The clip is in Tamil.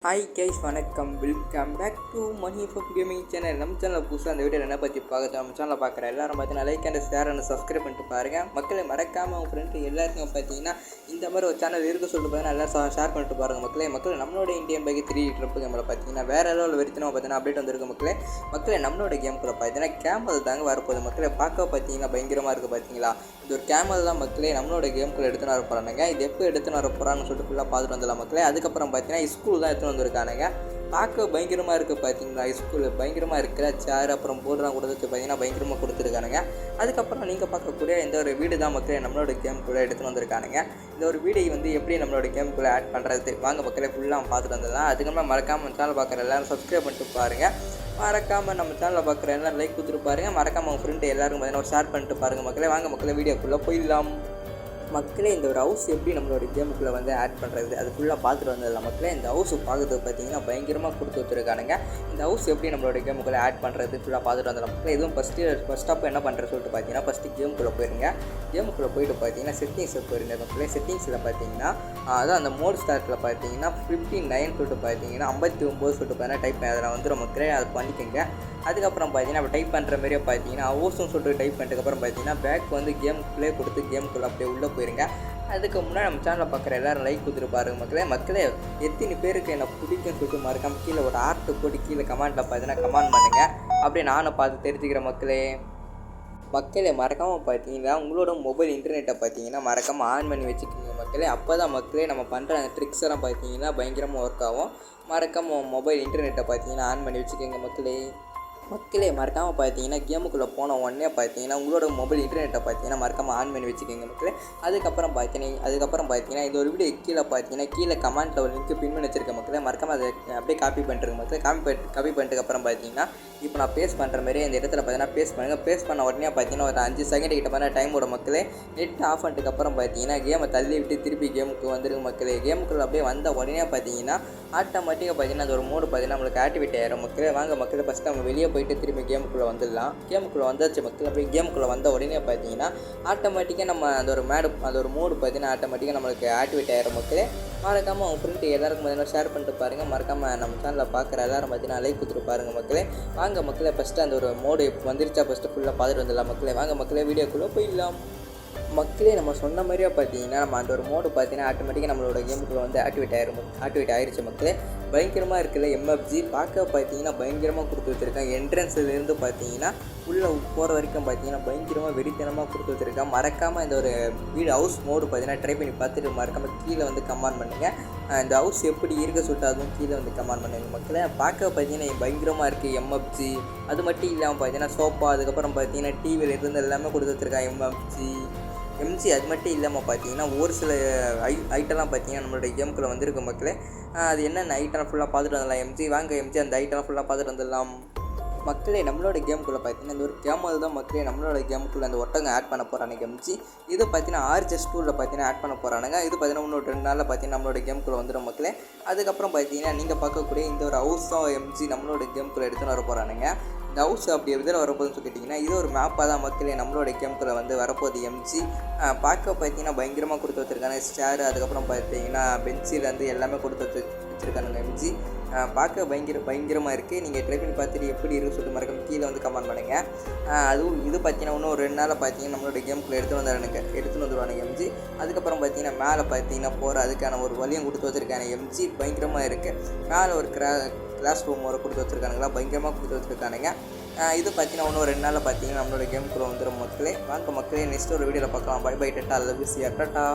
ஹாய் கைஸ், வணக்கம். Welcome back to Money Fab gaming channel. நம்ம சேனலில் புதுசாக அந்த வீடியோ என்ன பற்றி பார்க்க நம்ம சேனலில் பார்க்குற எல்லாரும் பார்த்தீங்கன்னா like and share and subscribe பண்ணிட்டு பாருங்கள். மக்களை மறக்காமல் உங்கள் ஃப்ரெண்டு எல்லாருக்கும் பார்த்தீங்கன்னா இந்த மாதிரி ஒரு சேனல் இருக்க சொல்லிட்டு பார்த்தீங்கன்னா எல்லோரும் ஷேர் பண்ணிட்டு பாருங்கள். மக்கள் நம்மளோட இந்தியன் பைக் 3 ட்ரிப்பு கேமில் பார்த்தீங்கன்னா வேறு லெவலில் வெறித்தனமாக பார்த்தீங்கன்னா அப்டேட் வந்திருக்கு. மக்களை நம்மளோட கேமுக்குள்ள பார்த்தீங்கன்னா கேமல் தாங்க வரப்போகுது. மக்களை பார்க்க பார்த்தீங்கன்னா பயங்கரமாக இருக்குது. பார்த்தீங்களா, இது ஒரு கேமல் தான் மக்களே நம்மளோட கேமுக்குள்ள எடுத்துன்னு வர போகிறானுங்க. இது எப்போ எடுத்துன்னு வர போகிறான்னு சொல்லிட்டு ஃபுல்லாக பார்த்துட்டு வந்துடலாம் மக்களே. அதுக்கப்புறம் பார்த்தீங்கன்னா ஸ்கூல் தான் எடுத்துன்னு வந்திருக்கானுங்க. பார்க்க பயங்கரமாக இருக்குது. பார்த்தீங்களா, ஸ்கூலில் பயங்கரமாக இருக்கிற சேர் அப்புறம் போர்டெலாம் கொடுத்து பார்த்தீங்கன்னா பயங்கரமாக கொடுத்துருக்கானுங்க. அதுக்கப்புறம் நீங்கள் பார்க்கக்கூடிய இந்த ஒரு வீடு தான் மக்களே நம்மளோட கேமுக்குள்ளே எடுத்துகிட்டு வந்திருக்கானுங்க. இந்த ஒரு வீடை எப்படி நம்மளோட கேமுக்குள்ளே ஆட் பண்ணுறது வாங்க மக்களே ஃபுல்லாக பார்த்துட்டு வந்துடலாம். அதுக்கப்புறம் மறக்காமல் சேனல் பார்க்குற எல்லோரும் சப்ஸ்கிரைப் பண்ணிட்டு பாருங்கள். மறக்காமல் நம்ம சேனலில் பார்க்குற எல்லாம் லைக் கொடுத்துட்டு பாருங்கள். மறக்காமல் உங்கள் ஃப்ரெண்டு எல்லாருக்கும் பார்த்தீங்கன்னா ஷேர் பண்ணிட்டு பாருங்கள் மக்களே. வாங்க மக்களே வீடியோக்குள்ளே போயிடலாம். மக்களே, இந்த ஒரு ஹவுஸ் எப்படி நம்மளோட கேமுக்குள்ளே ஆட் பண்ணுறது அது ஃபுல்லாக பார்த்துட்டு வந்ததில்ல மக்களே. இந்த ஹவுஸ் பார்க்குறது பார்த்தீங்கன்னா பயங்கரமாக கொடுத்து வச்சுருக்கானுங்க. இந்த ஹவுஸ் எப்படி நம்மளோட கேமுக்குள்ளே ஆட் பண்ணுறது ஃபுல்லாக பார்த்துட்டு வந்ததில்ல மக்களே. எதுவும் ஃபஸ்ட் ஆஃப் என்ன பண்ணுறது சொல்லிட்டு பார்த்தீங்கன்னா ஃபஸ்ட்டு கேமுக்குள்ளே போயிருங்க. கேமுக்குள்ளே போய்ட்டு பார்த்தீங்கன்னா செட்டிங்ஸில் போயிருங்க மக்களே. செட்டிங்ஸில் பார்த்தீங்கன்னா அதான் அந்த மோட் ஸ்டார்ட்டில் பார்த்தீங்கன்னா 59 சொல்லிட்டு பார்த்தீங்கன்னா 59 சொல்லிட்டு பார்த்தீங்கன்னா டைப் அதில் வந்துடும் மக்களே. அதை பண்ணிக்கோங்க. அதுக்கப்புறம் பார்த்தீங்கன்னா அப்போ டைப் பண்ணுற மாதிரியே பார்த்தீங்கன்னா ஹவுஸ்னு சொல்லிட்டு டைப் பண்ணிட்டுக்கப்புறம் பார்த்தீங்கன்னா பேக் கேம் ப்ளே கொடுத்து கேமுக்குள்ளே அப்படியே உள்ளே போயிருங்க. அதுக்கு முன்னாடி நம்ம சேனலில் பார்க்குற எல்லோரும் லைக் கொடுத்துட்டு பாருங்க மக்களே. எத்தனை பேருக்கு என்ன பிடிக்கும்னு சொல்லிட்டு மறக்காமல் கீழே ஒரு ஆர்ட்டு போட்டு கீழே கமெண்ட்டில் பார்த்தீங்கன்னா கமெண்ட் பண்ணுங்கள். அப்படியே நானும் பார்த்து தெரிஞ்சுக்கிற மக்களே மறக்காமல் பார்த்தீங்கன்னா உங்களோட மொபைல் இன்டர்நெட்டை பார்த்தீங்கன்னா மறக்காமல் ஆன் பண்ணி வச்சுக்கோங்க மக்களே. அப்போ தான் மக்களே நம்ம பண்ணுற அந்த ட்ரிக்ஸ் எல்லாம் பார்த்தீங்கன்னா பயங்கரமாக ஒர்க் ஆகும். மறக்காமல் மொபைல் இன்டர்நெட்டை பார்த்தீங்கன்னா ஆன் பண்ணி வச்சுக்கோங்க மக்களே. மறக்காமல் பார்த்தீங்கன்னா கேமுக்குள்ளே போன உடனே பார்த்தீங்கன்னா உங்களோட மொபைல் இன்டர்நெட்டை பார்த்தீங்கன்னா மறக்காமல் ஆன் பண்ணி வச்சுக்கோங்க மக்களே. அதுக்கப்புறம் பார்த்தீங்கன்னா இது ஒரு வீடியோ கீழே கமெண்ட்டில் ஒரு லிங்க் பின் பண்ணி வச்சிருக்க மக்களே. மறக்காமல் அதை அப்படியே காப்பி பண்ணிட்டுருங்க மக்களே. காப்பி பண்ணிட்டுக்கப்புறம் பார்த்தீங்கன்னா இப்போ நான் பேஸ்ட் பண்ணுற மாதிரி இந்த இடத்துல பார்த்தீங்கன்னா பேஸ்ட் பண்ணுங்கள். பேஸ்ட் பண்ண உடனே பார்த்தீங்கன்னா ஒரு 5 செகண்ட் கிட்ட மாதிரி டைம் விட மக்களே. நெட் ஆஃப் பண்ணிட்டுக்கப்புறம் பார்த்தீங்கன்னா கேமை தள்ளி விட்டு திருப்பி கேமுக்கு வந்துருங்க மக்களே. கேமுக்குள்ளே அப்படியே வந்த உடனே பார்த்தீங்கன்னா ஆட்டோமேட்டிக்காக பார்த்தீங்கன்னா அது ஒரு மோடு பார்த்தீங்கன்னா நம்மளுக்கு ஆக்டிவேட் ஆயிரும் மக்களே. வாங்க மக்களே ஃபஸ்ட்டு நம்ம வெளியே போயிட்டு திரும்பி கேமுக்குள்ளே வந்துடலாம். கேமுக்குள்ளே வந்தாச்சு மக்கள். அப்படியே கேமுக்குள்ளே வந்த உடனே பார்த்தீங்கன்னா ஆட்டோமேட்டிக்காக நம்ம அந்த ஒரு மோடு பார்த்தீங்கன்னா ஆட்டோமேட்டிக்காக நம்மளுக்கு ஆக்டிவேட் ஆயிரும் மக்களே. மறக்காமல் அவங்க ஃப்ரெண்டு எல்லாருக்கும் பார்த்தீங்கன்னா ஷேர் பண்ணிட்டு பாருங்கள். மறக்காமல் நம்ம சேனலில் பார்க்குற எல்லாரும் பார்த்தீங்கன்னா லைக் கொடுத்துட்டு பாருங்கள் மக்களே. வாங்க மக்களே ஃபஸ்ட்டு அந்த ஒரு மோடு வந்துருச்சா ஃபஸ்ட்டு ஃபுல்லாக பார்த்துட்டு வந்துடலாம் மக்களே. வாங்க மக்களே வீடியோக்குள்ளே போயிடலாம். மக்களே, நம்ம சொன்ன மாதிரியே பார்த்தீங்கன்னா நம்ம அந்த ஒரு மோடு பார்த்தீங்கன்னா ஆட்டோமேட்டிக்காக நம்மளோட கேமுக்குள்ளே ஆக்டிவேட் ஆயிடுச்சு மக்களே. பயங்கரமாக இருக்குல்ல எம்எஃப்ஜி பார்க்க பார்த்தீங்கன்னா பயங்கரமாக கொடுத்து வச்சுருக்கேன். என்ட்ரன்ஸ்லேருந்து பார்த்தீங்கன்னா உள்ளே போகிற வரைக்கும் பார்த்தீங்கன்னா பயங்கரமாக வெறித்தனமாக கொடுத்து வச்சுருக்கேன். மறக்காமல் இந்த ஒரு வீடு ஹவுஸ் மோடு பார்த்தீங்கன்னா ட்ரை பண்ணி பார்த்துட்டு மறக்காமல் கீழே கமெண்ட் பண்ணுங்கள். இந்த ஹவுஸ் எப்படி இருக்க சொல்லிட்டு அதுவும் கீழே கமெண்ட் பண்ணுங்கள் மக்களே. பார்க்க பார்த்தீங்கன்னா பயங்கரமாக இருக்குது எம்எஃப்ஜி. அது மட்டும் இல்லாமல் பார்த்தீங்கன்னா சோஃபா, அதுக்கப்புறம் பார்த்தீங்கன்னா டிவியில் இருந்து எல்லாமே கொடுத்து வச்சுருக்கேன் எம்ஜி. அது மட்டும் இல்லாமல் பார்த்தீங்கன்னா ஒரு சில ஐட்டம்லாம் பார்த்தீங்கன்னா நம்மளோட கேமுக்குள்ளே வந்திருக்கு மக்களே. அது என்னென்ன ஐட்டம் ஃபுல்லாக பார்த்துட்டு வந்துடலாம். வாங்க அந்த ஐட்டம் ஃபுல்லாக பார்த்துட்டு வந்துடலாம் மக்களே. நம்மளோட கேமுக்குள்ளே பார்த்தீங்கன்னா இந்த ஒரு கேமல் தான் மக்களே நம்மளோட கேமுக்குள்ளே அந்த ஒட்டகம் ஆட் பண்ண போகிறானுங்க இது பார்த்தீங்கன்னா RJ2ல பார்த்தீங்கன்னா ஆட் பண்ண போகிறானுங்க. இது பார்த்தீங்கன்னா இன்னும் 2 நாளில் பார்த்தீங்கன்னா நம்மளோட கேமுக்குள்ளே வந்துடும் மக்களே. அதுக்கப்புறம் பார்த்தீங்கன்னா நீங்கள் பார்க்கக்கூடிய இந்த ஒரு ஹவுஸும் நம்மளோட கேமுக்குள்ளே எடுத்துன்னு வர போகிறானுங்க. இந்த ஹவுஸ் அப்படி எதில் வரப்போகுதுன்னு சொல்லிட்டிங்கன்னா இது ஒரு மேப்பாக தான் மக்களே நம்மளோட கேமுக்குள்ளே வரப்போகுது பார்க்க பார்த்தீங்கன்னா பயங்கரமாக கொடுத்து வச்சுருக்காங்க. ஸ்டேரு, அதுக்கப்புறம் பார்த்தீங்கன்னா பென்சிலேருந்து எல்லாமே கொடுத்து வச்சுருக்கானுங்க பார்க்க பயங்கரமாக இருக்குது. நீங்கள் ட்ரை பண்ணி பார்த்துட்டு எப்படி இருக்குன்னு சொல்லிட்டு மறக்காம கீழே கமெண்ட் பண்ணுங்கள். அதுவும் இது பார்த்தீங்கன்னா இன்னும் ஒரு 2 நாளில் பார்த்தீங்கன்னா நம்மளோட கேமுக்குள்ளே எடுத்துன்னு வந்துடுவானுங்க அதுக்கப்புறம் பார்த்தீங்கன்னா மேலே பார்த்தீங்கன்னா போகிற அதுக்கான ஒரு வழியும் கொடுத்து வச்சுருக்காங்க பயங்கரமாக இருக்குது. மேலே ஒரு கிளாஸ் ரூம் வர கொடுத்து வச்சுருக்கானுங்களா பயங்கரமாக கொடுத்து வச்சுருக்கானுங்க. இது பார்த்தீங்கன்னா இன்னும் 2 நாளில் பார்த்தீங்கன்னா நம்மளோட கேமுக்குள்ளே வந்துடும் மக்களே. வாங்க மக்களே நெக்ஸ்ட் ஒரு வீடியோவில் பார்க்கலாம். பை டாட்டா. Love you. டாட்டா.